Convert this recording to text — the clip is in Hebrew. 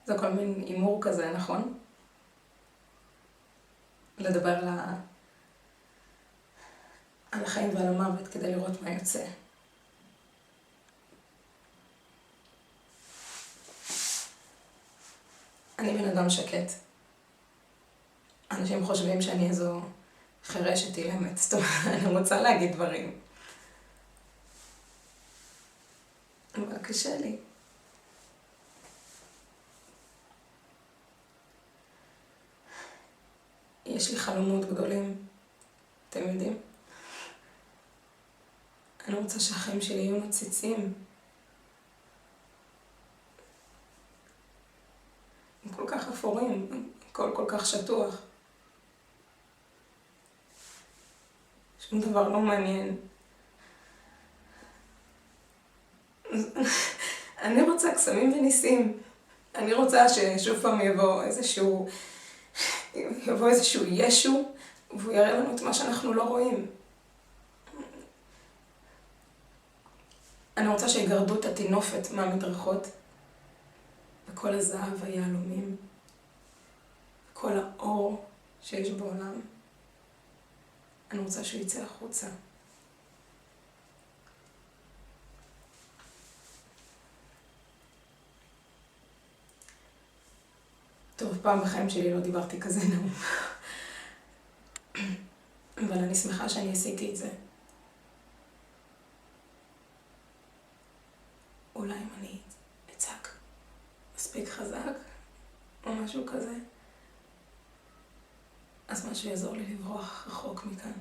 זה כל מין אימור כזה, נכון? לדבר על החיים ועל המוות כדי לראות מה יוצא. אני בן אדם שקט. אנשים חושבים שאני איזו חירשת אילמת, זאת אומרת, אני רוצה להגיד דברים. אבל קשה לי. יש לי חלומות גדולים, אתם יודעים? אני רוצה שהחיים שלי יהיו נציצים. הם כל כך אפורים, הכל כל כך שטוח. שום דבר לא מעניין. אני רוצה קסמים וניסים. אני רוצה ששוב פעם יבוא איזשהו ישו, והוא יראה לנו את מה שאנחנו לא רואים. אני רוצה שיגרדו את התינופת מהמדרכות, וכל הזהב והיהלומים, כל האור שיש בעולם. אני רוצה שהוא יצא החוצה. טוב, פעם בחיים שלי לא דיברתי כזה נאום. אבל אני שמחה שאני עשיתי את זה. אולי אם אני אצעק מספיק חזק, או משהו כזה, אז משהו יעזור לי לברוח רחוק מכאן.